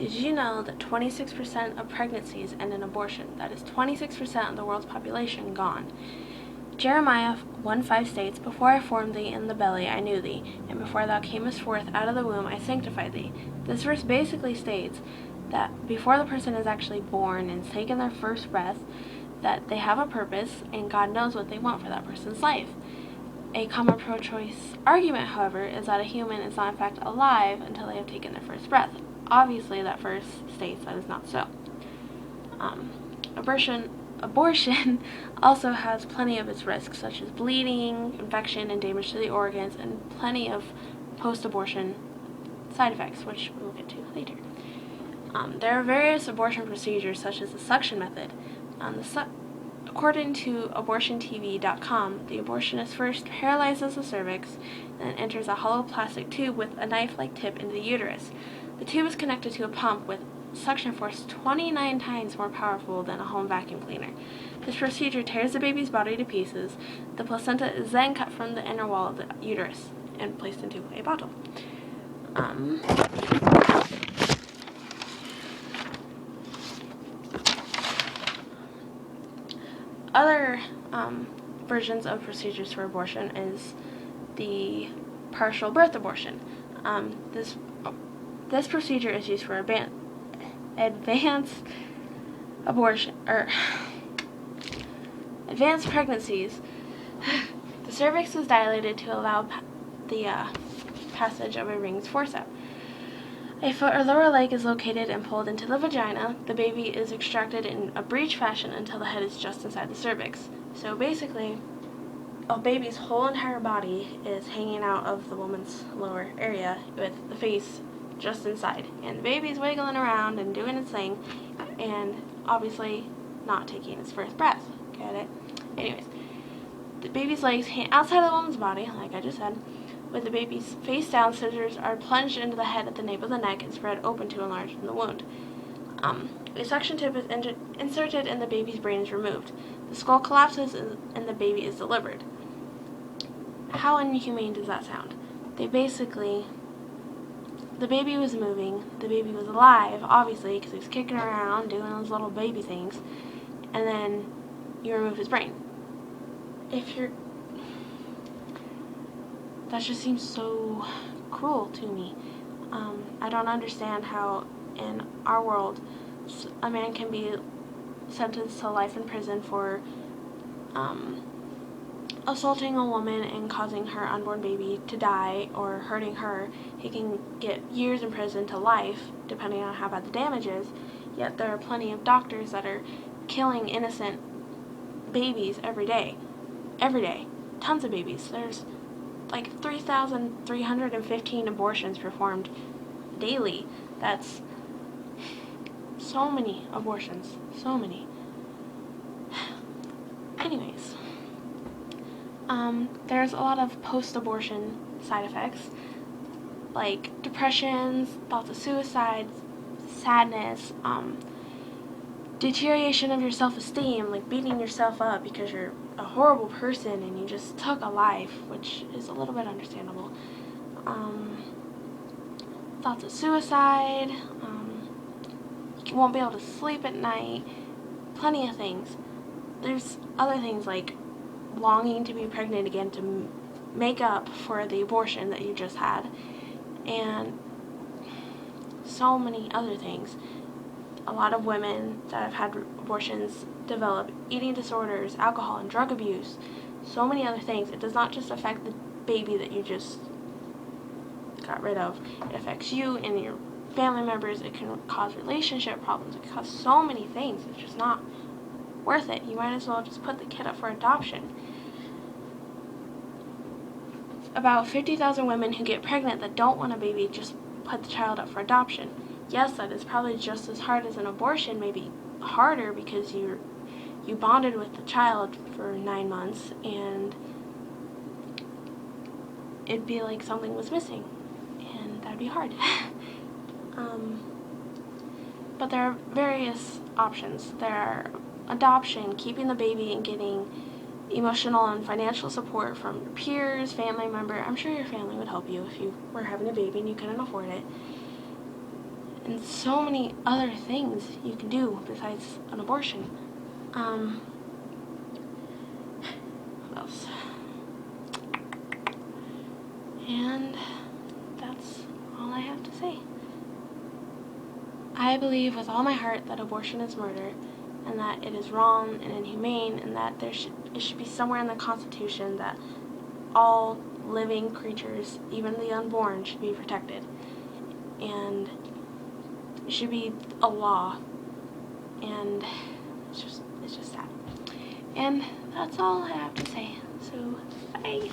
Did you know that 26% of pregnancies end in abortion? That is 26% of the world's population gone. Jeremiah 1:5 states, "Before I formed thee in the belly I knew thee, and before thou camest forth out of the womb I sanctified thee." This verse basically states that before the person is actually born and has taken their first breath, that they have a purpose and God knows what they want for that person's life. A common pro-choice argument, however, is that a human is not in fact alive until they have taken their first breath. Obviously, that verse states that is not so. Abortion also has plenty of its risks, such as bleeding, infection, and damage to the organs, and plenty of post-abortion side effects, which we will get to later. There are various abortion procedures, such as the suction method. According to abortiontv.com, the abortionist first paralyzes the cervix and then enters a hollow plastic tube with a knife-like tip into the uterus. The tube is connected to a pump with suction force 29 times more powerful than a home vacuum cleaner. This procedure tears the baby's body to pieces. The placenta is then cut from the inner wall of the uterus and placed into a bottle. Other versions of procedures for abortion is the partial birth abortion. This procedure is used for advanced abortion or advanced pregnancies. The cervix is dilated to allow the passage of a ring's forceps. A foot or lower leg is located and pulled into the vagina. The baby is extracted in a breech fashion until the head is just inside the cervix. So basically, a baby's whole entire body is hanging out of the woman's lower area with the face just inside. And the baby's wiggling around and doing its thing and obviously not taking its first breath. Get it? Anyways, the baby's legs hang outside of the woman's body, like I just said. With the baby's face down, scissors are plunged into the head at the nape of the neck and spread open to enlarge the wound. A suction tip is inserted and the baby's brain is removed. The skull collapses and the baby is delivered. How inhumane does that sound? The baby was moving, the baby was alive, obviously, because he was kicking around, doing those little baby things, and then you remove his brain. That just seems so cruel to me. I don't understand how in our world a man can be sentenced to life in prison for assaulting a woman and causing her unborn baby to die or hurting her. He can get years in prison to life, depending on how bad the damage is, yet there are plenty of doctors that are killing innocent babies every day. Tons of babies. There's like 3,315 abortions performed daily. That's so many abortions. So many. Anyways, there's a lot of post-abortion side effects, like depressions, thoughts of suicide, sadness, deterioration of your self-esteem, like beating yourself up because you're a horrible person and you just took a life, which is a little bit understandable. Thoughts of suicide, you won't be able to sleep at night, plenty of things. There's other things like longing to be pregnant again to make up for the abortion that you just had, and so many other things. A lot of women that have had abortions develop eating disorders, alcohol and drug abuse, so many other things. It does not just affect the baby that you just got rid of. It affects you and your family members. It can cause relationship problems. It can cause so many things. It's just not worth it. You might as well just put the kid up for adoption. About 50,000 women who get pregnant that don't want a baby just put the child up for adoption. Yes, that is probably just as hard as an abortion, maybe harder, because you bonded with the child for 9 months and it'd be like something was missing, and that'd be hard. But there are various options. There are adoption, keeping the baby and getting emotional and financial support from your peers, family member. I'm sure your family would help you if you were having a baby and you couldn't afford it. and so many other things you can do besides an abortion. What else? And that's all I have to say. I believe with all my heart that abortion is murder, and that it is wrong and inhumane, and that it should be somewhere in the Constitution that all living creatures, even the unborn, should be protected. And it should be a law. And it's just sad. And that's all I have to say. So, bye.